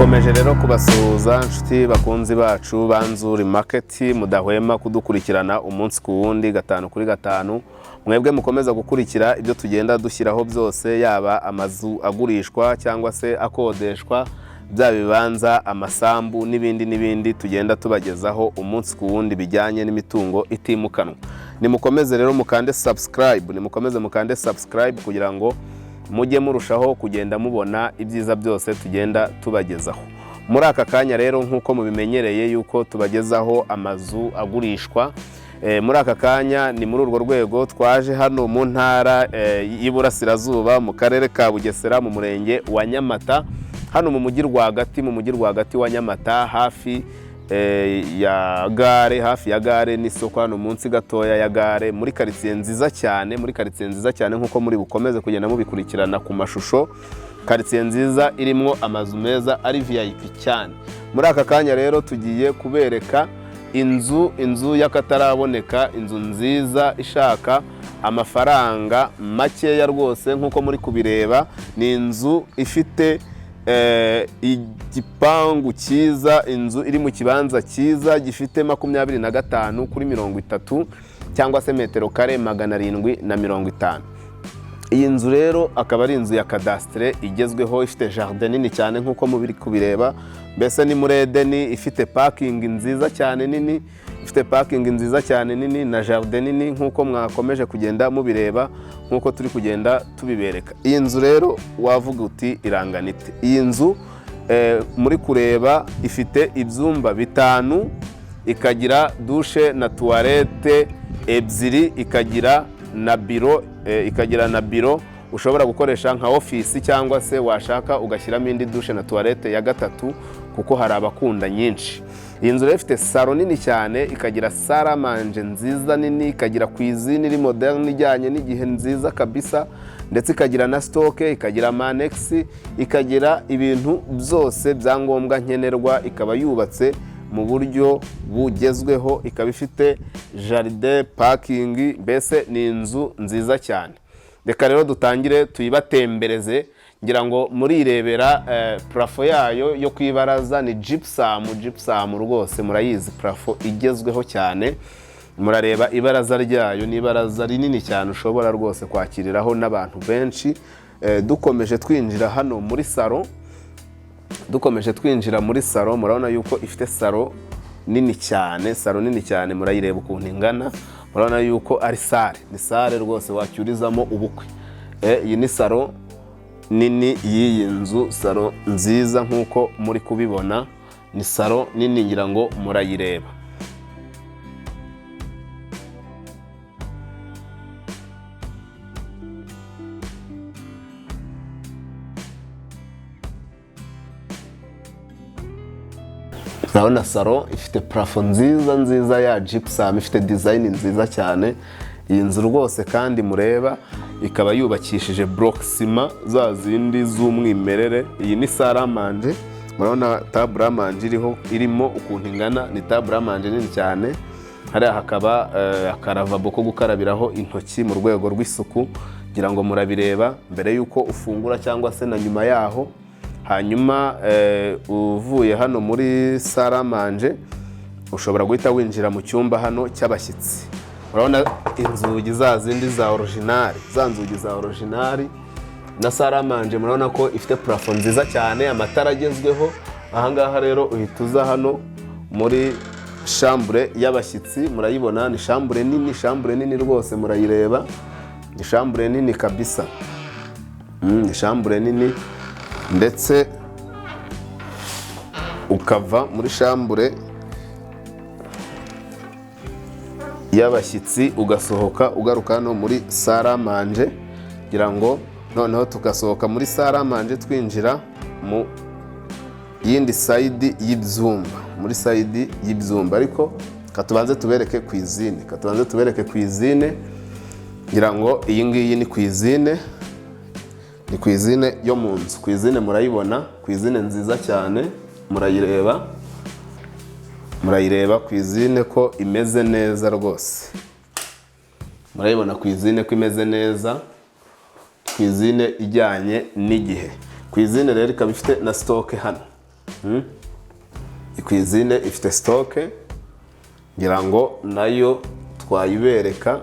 Dukomeje rero kubasuhuza inshuti bakunzi bacu banzuri market mudahwema kudukurikirana umunsi ku wundi gatanu kuri gatanu. Mwebwe mukomeza gukurikira ibyo tugenda dushyiraho byose, yaba amazu agurishwa cyangwa se akodeshwa, bya bibanza, amasambu n'ibindi tugenda tubagezaho umunsi ku wundi bijyanye n'imitungo itimukanwa. Nimukomeze rero mukande subscribe kugira ngo mujye murushaho kugenda mubona ibyiza byose tugenda tubagezaho. Muri aka kanya rero nk'uko mubimenyereye yuko tubagezaho amazu agurishwa, muri aka kanya ni muri urwo rwego twaje hano mu ntara y'Iburasirazuba mu karere ka Bugesera mu murenge wa Nyamata, hano mu mujyi rwagati wa Nyamata, hafi ya gare n'isoko, hano munsi gatoya ya gare, muri quartier nziza cyane nkuko muri bukomeze kugenda mubikurikirana ku mashusho. Quartier nziza irimo amazu meza ari VIP cyane. Muri aka kanya rero tugiye kubereka inzu y'akataraboneka, inzu nziza ishaka amafaranga makeya rwose. Nkuko muri kubireba ni inzu ifite igipangu cyiza, inzu iri mu kibanza cyiza gifite 25 kuri 30 cyangwa se metero kare 750. Iyi nzu rero akaba ari inzu ya cadastre igezweho, ifite jardin nini cyane nkuko mubiri kubireba, mbese ni muri Edeni, ifite parking nziza cyane nini, na jardin nini nkuko mwakomeje kugenda mubireba, nkuko turi kugenda tubibereka. Iyi nzu rero wavuga uti iranganite. Iyi nzu muri kureba ifite ibyumba 5, ikagira douche na toilette ebyiri, ikagira na biro ushobora gukoresha nka office, cyangwa se washaka ugashyiramo indi douche na toilette ya gatatu kuko hari abakunda nyinshi. Iyi nzu rero ifite salon nini cyane, ikagira salle à manger nziza nini, ikagira cuisine iri moderne ijyanye n'igihe nziza kabisa, ndetse ikagira na stock, ikagira manex, ikagira ibintu byose byangombwa nkenerwa, ikaba yubatse mu buryo bugezweho, ikaba ifite jardin, parking, mbese ni inzu nziza cyane. Reka rero dutangire tuyibatembereze, ngira ngo murirebera plafo yayo yo kwibaraza ni gypsum rwose, murayizi plafo igezweho cyane. Murareba ibaraza ryayo, ni ibaraza rinini cyane ushobora rwose kwakiriraho n'abantu benshi. Dukomeje twinjira hano muri salon, murabona yuko ifite salon nini cyane, murayireba ukuntu ingana, murabona yuko ari ni salle rwose wacyurizamo ubukwe. Iyi ni salon nini y'iyi nzu, salon nziza nkuko muri kubibona, ni salon nini, ngira ngo murayireba. Urabona salon ifite plafo nziza ya gypsum, ifite design nziza cyane. Iyi nzu rwose kandi mureba ikaba yubakishije block ciment za zindi z'umwimerere. Iyi ni salle à manger, murabona table à manger irimo ukuntu ingana, ni table à manger nini cyane. Hariya hakaba akaravabo ko gukarabiraho intoki mu rwego rw'isuku, ngira ngo murabireba mbere yuko ufungura cyangwa se na nyuma yaho. Hanyuma uvuye hano muri salle à manger ushobora guhita winjira mu cyumba hano cy'abashyitsi. Urabona inzugi za zindi za original, na salle à manger murabona ko ifite plafo nziza cyane, amatara agezweho. Ahangaha rero uhita uza hano muri chambre y'abashyitsi, murayibona ni chambre nini rwose, murayireba ni chambre nini kabisa, ni chambre nini. Ndetse ukava muri chambre y'abashyitsi ugasohoka ugaruka hano muri salle à manger, ngira ngo noneho tugasohoka muri salle à manger twinjira mu yindi side y'ibyumba, ariko katubanze tubereke cuisine, ngira ngo iyi ngiyi ni cuisine yo mu nzu. Cuisine murayibona, cuisine nziza cyane, murayireba cuisine ko imeze neza rwose, murayibona cuisine ko imeze neza, cuisine ijyanye n'igihe. Cuisine rero ikaba ifite na stock hano, Cuisine ifite stoke ngira ngo nayo twayibereka.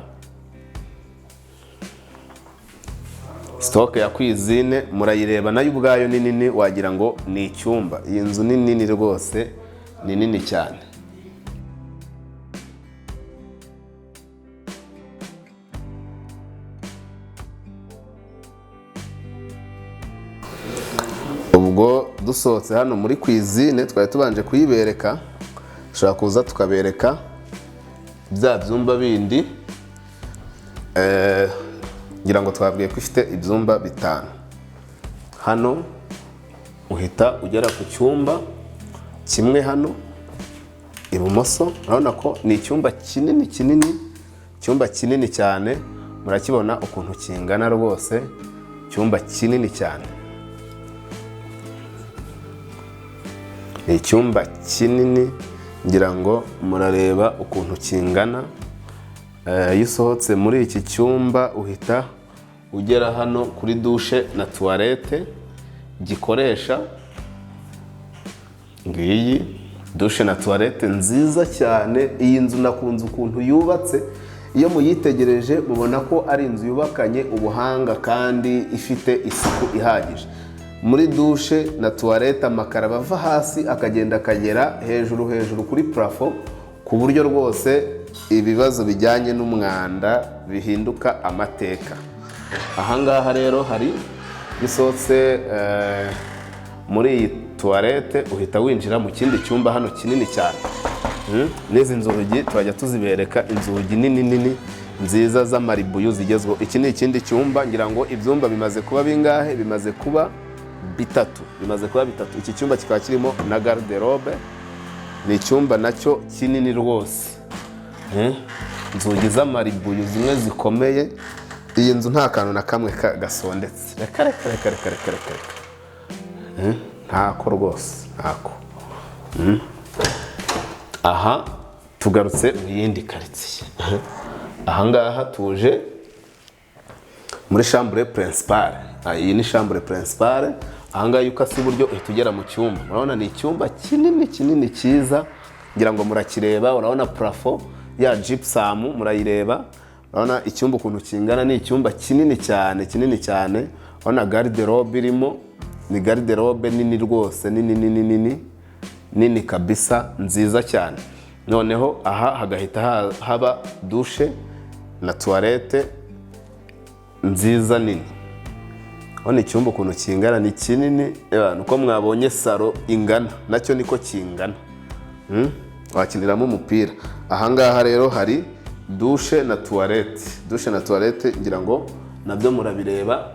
Stoke ya Cuisine murayireba nayo ubwayo ni nini, wagira ngo ni icyumba. Iyi nzu ni nini rwose, ni nini cyane. Ubwo dusohotse hano muri Cuisine twari tubanje kuyibereka, dushobora kuza tukabereka bya byumba bindi. Ngira ngo twabwiye ko ifite ibyumba 5. Hano uhita ugera ku cyumba kimwe hano ibumoso, urabona ko ni icyumba kinini icyumba kinini cyane. Murakibona ukuntu kingana rwose, icyumba kinini cyane. Ni icyumba kinini, ngira ngo murareba ukuntu kingana. Iyo usohotse muri iki cyumba uhita ugera hano kuri dushe na tuwarete gikoresha. Ngiyi dushe na tuwarete nziza cyane. Iyi nzu nakunze ukuntu yubatse, iyo muyitegereje mubona ko ari inzu yubakanye ubuhanga kandi ifite isuku ihagije. Muri dushe na tuwarete amakara bava hasi akagenda akagera hejuru kuri plafo, ku buryo rwose ibibazo bijyanye n'umwanda bihinduka amateka. Ahangaha rero hari gisohotse muri iyi tuwarete uhita winjira mu kindi cyumba hano kinini cyane. N'izi nzugi twajya tuzibereka, inzugi nini nziza z'amaribuyu zigezweho. Iki ni ikindi cyumba, ngira ngo ibyumba bimaze kuba bingahe? Bimaze kuba 3. Iki cyumba kikaba kirimo na garde-robe. Ni icyumba nacyo kinini rwose. Inzugi z'amaribuyu zimwe zikomeye. Iyi nzu nta kantu na kamwe gasondetse. Reka. Ntako rwose, ntako. Aha tugarutse mu yindi quartier. Ahangaha tuje muri chambre principale. Iyi ni chambre principale. Ahangaha iyo ukase iburyo uhita ugera mu cyumba. Urabona ni icyumba kinini cyiza, ngira ngo murakireba. Urabona plafo ya gypsum murayireba. Urabona icyumba ukuntu kingana, ni icyumba kinini cyane. Urabona garde-robe irimo, ni garde-robe nini rwose, nini kabisa, nziza cyane. Noneho aha hagahita haba dushe na tuwarete nziza nini. Urabona icyumba ukuntu kingana, ni kinini. Nuko mwabonye salo ingana, nacyo niko kingana. Wakiniramo umupira. Ahangaha rero hari dushe na tuwarete, ngira ngo nabyo murabireba.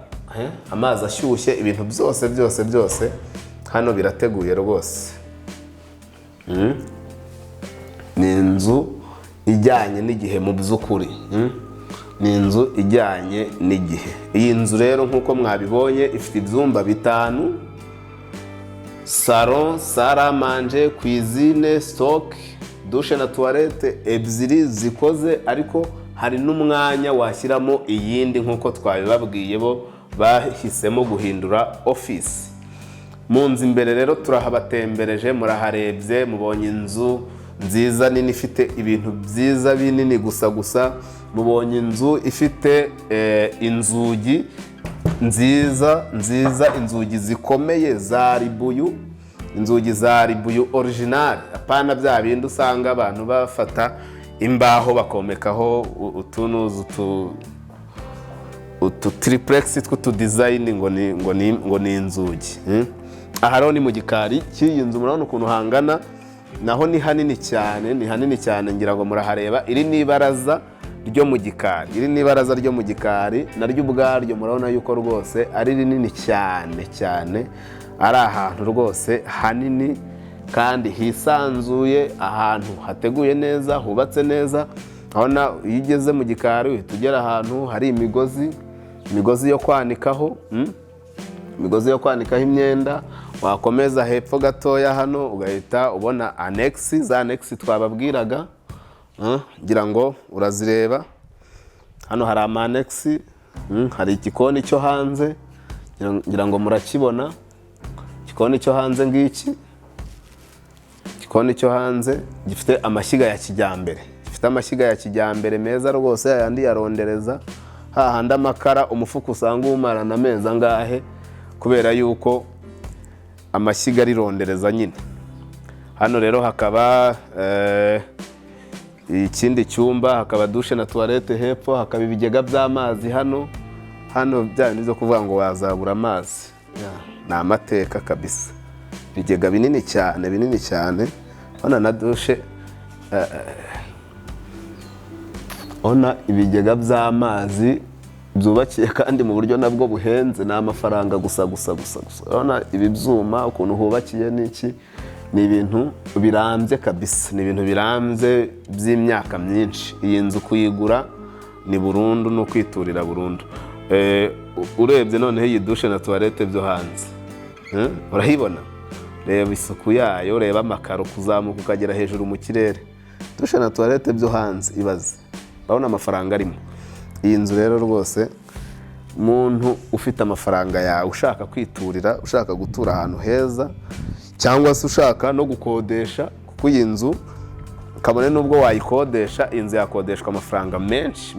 Amazi ashyushye, ibintu byose hano birateguye rwose. Ni inzu ijyanye n'igihe mu by'ukuri. Ni inzu ijyanye n'igihe. Iyi nzu rero nk'uko mwabibonye ifite ibyumba 5: salon, salle à manger, cuisine, stock, dushe na tuwarete 2 zikoze, ariko hari n'umwanya washyiramo iyindi nk'uko twabibabwiye. Bo bahisemo guhindura office. Mu nzu imbere rero turahabatembereje, muraharebye, mubonye inzu nziza nini ifite ibintu byiza binini gusa. Mubonye inzu ifite inzugi nziza, inzugi zikomeye za ribuyu, inzugi za ribuyu original, apana bya bindi usanga abantu bafata imbaho bakomekaho utu triplex tw'utu design ngo ni inzugi. Aha rero ni mu gikari cy'iyi nzu. Murabona ukuntu hangana, naho ni hanini cyane, ngira ngo murahareba. Iri ni ibaraza ryo mu gikari, naryo ubwaryo murabona yuko rwose ari rinini cyane, ari ahantu rwose hanini kandi hisanzuye, ahantu hateguye neza, hubatse neza. Urabona iyo ugeze mu gikari uhita ugera ahantu hari imigozi yo kwanikaho, imyenda. Wakomeza hepfo gatoya hano ugahita ubona za annex twababwiraga. Ngira ngo urazireba. Hano hari ama-annex, hari igikoni cyo hanze, ngira ngo murakibona. Igikoni cyo hanze ngiki igikoni cyo hanze gifite amashyiga ya kijyambere, gifite amashyiga ya kijyambere meza rwose, yandi yarondereza hahandi amakara umufuka usanga umarana amezi angahe kubera yuko amashyiga arirondereza nyine. Hano rero hakaba ikindi cyumba, hakaba dushe na toilette hepfo, hakaba ibigega by'amazi hano bya nizo kuvuga ngo wazabura amazi, ni amateka kabisa. Ibigega binini cyane, hano na dushe, ona ibigega by'amazi byubakiye kandi mu buryo nabwo buhenze, ni amafaranga gusa. Urabona ibi byuma ukuntu hubakiye n'iki, ni ibintu birambye kabisa, ni ibintu birambye by'imyaka myinshi. Iyi nzu kuyigura ni burundu, no kwiturira burundu. Urebye noneho iyi dushe na toilette byo hanze, urahibona, reba isuku yayo, reba amakaro kuzamuka ukagera hejuru mu kirere. Dushe na toilette byo hanze, ibaze, urabona amafaranga arimo. Iyi nzu rero rwose umuntu ufite amafaranga yawe, ushaka kwiturira, ushaka gutura ahantu heza, cyangwa se ushaka no gukodesha, kuko iyi nzu kabone nubwo wayikodesha, inzu yakodeshwa amafaranga menshi,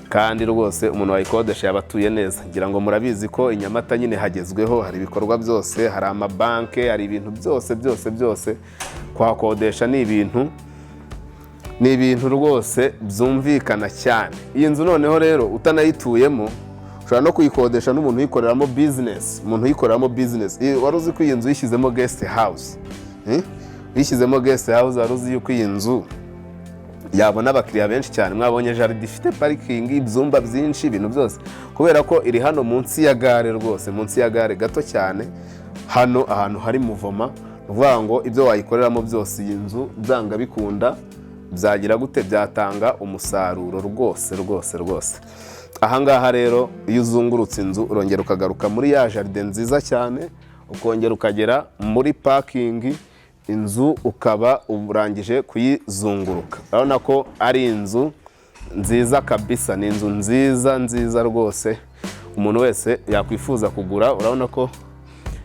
kandi rwose umuntu wayikodesha yaba atuye neza. Ngira ngo murabizi ko i Nyamata nyine hagezweho, hari ibikorwa byose, hari amabanke, hari ibintu byose. Kuhakodesha ni ibintu rwose byumvikana cyane. Iyi nzu noneho rero utanayituyemo, ushobora no kuyikodesha n'umuntu uyikoreramo business. Wari uzi ko iyi nzu yishyizemo guest house? Yishyizemo guest house, wari uzi yuko iyi nzu yabona abakiriya benshi cyane? Mwabonye jaride ifite parikingi, ibyumba byinshi, ibintu byose, kubera ko iri hano munsi ya gare, rwose munsi ya gare gato cyane. Hano ahantu hari muvoma, uvuga ngo ibyo wayikoreramo byose iyi nzu byanga bikunda byagira gute, byatanga umusaruro rwose. Ahangaha rero iyo uzungurutse inzu urongera ukagaruka muri ya jaride nziza cyane, ukongera ukagera muri parking, inzu ukaba urangije kuyizunguruka. Urabona ko ari inzu nziza kabisa, ni inzu nziza rwose umuntu wese yakwifuza kugura. Urabona ko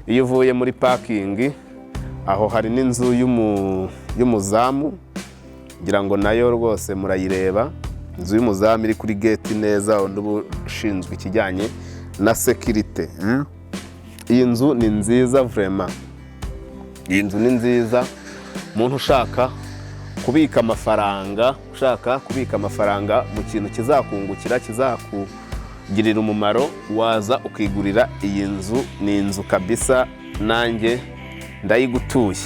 iyo uvuye muri parking aho hari n'inzu y'umuzamu, ngira ngo nayo rwose murayireba, inzu y'umuzamu iri kuri gate neza, undi ushinzwe ikijyanye na security. Iyi nzu ni nziza vraiment, iyi nzu ni nziza. Umuntu ushaka kubika amafaranga mu kintu kizakungukira, kizakugirira umumaro, waza ukigurira iyi nzu. Ni inzu kabisa, nanjye ndayigutuye.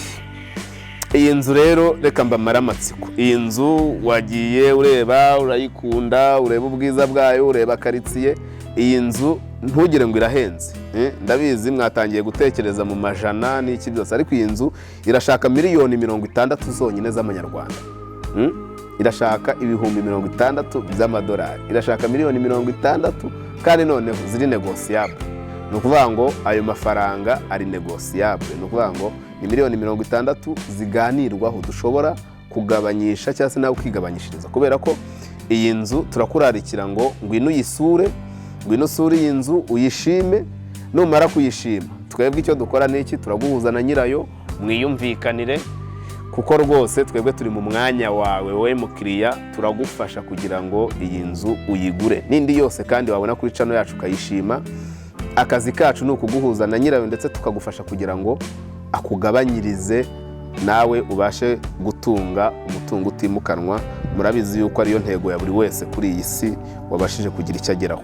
Iyi nzu rero reka mbamara amatsiko. Iyi nzu wagiye ureba, urayikunda, ureba ubwiza bwayo, ureba karitsiye. Iyi nzu ntugire ngo irahenze, ndabizi mwatangiye gutekereza mu majana n'iki byose, ariko iyi nzu irashaka miliyoni 60 zonyine z'amanyarwanda. Irashaka ibihumbi 60 by'amadolari, irashaka miliyoni 60, kandi noneho ziri negosiyable. Ni ukuvuga ngo ayo mafaranga ari negosiyable, ni ukuvuga ngo ni miliyoni 60 ziganirwaho, dushobora kugabanyisha cyangwa se nawe ukigabanyishiriza, kubera ko iyi nzu turakurarikira ngo ngwino uyisure, ngwino usure iyi nzu uyishime. Numara kuyishima, twebwe icyo dukora n'iki, turaguhuza na nyirayo mwiyumvikanire, kuko rwose twebwe turi mu mwanya wawe, wowe mukiriya, turagufasha kugira ngo iyi nzu uyigure. N'indi yose kandi wabona kuri channel yacu ukayishima, akazi kacu ni ukuguhuza na nyirayo, ndetse tukagufasha kugira ngo akugabanyirize, nawe ubashe gutunga umutungo utimukanwa. Murabizi yuko ariyo ntego ya buri wese kuri iyi si wabashije kugira icyo ageraho.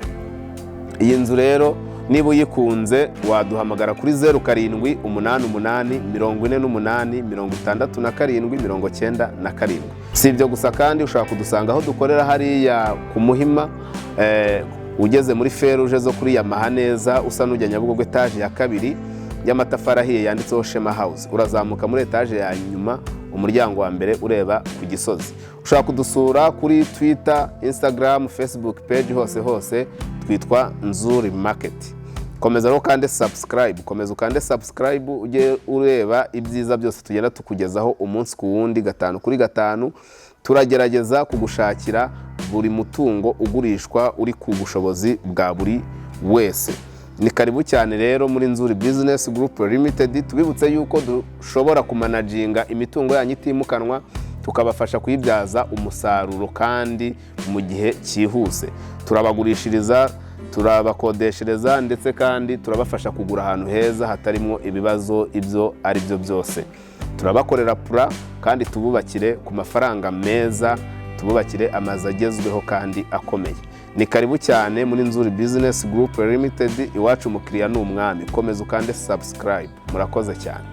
Iyi nzu rero niba uyikunze, waduhamagara kuri 0748486797. Si ibyo gusa kandi, ushaka kudusanga aho dukorera hariya ku Muhima, ugeze muri feruje zo kuri Yamaha neza, usa n'ujya Nyabugogo etaje ya 2 y'amatafari ahiye yanditseho Shema House. Urazamuka muri etaje ya nyuma, umuryango wa mbere ureba ku Gisozi. Ushaka kudusura kuri Twitter, Instagram, Facebook page, hose twitwa Nzuri Market. Komeza rero kandi subscribe, ukande subscribe, ujye ureba ibyiza byose tugenda tukugezaho umunsi ku wundi, 5 kuri 5. Turagerageza kugushakira buri mutungo ugurishwa uri ku bushobozi bwa buri wese. Ni karibu cyane rero muri Nzuri Business Group Limited. Tubibutse yuko dushobora kumanaginga imitungo yanyu itimukanwa, tukabafasha kuyibyaza umusaruro kandi mu gihe cyihuse. Turabagurishiriza, turabakodeshereza, ndetse kandi turabafasha kugura ahantu heza hatarimo ibibazo ibyo ari byo byose. Turabakorera pura kandi tububakire ku mafaranga meza, tububakire amazu agezweho kandi akomeye. Ni karibu cyane muri Nzuri Business Group Limited. Iwacu umukiriya ni umwami. Komeza ukande subscribe. Murakoze cyane.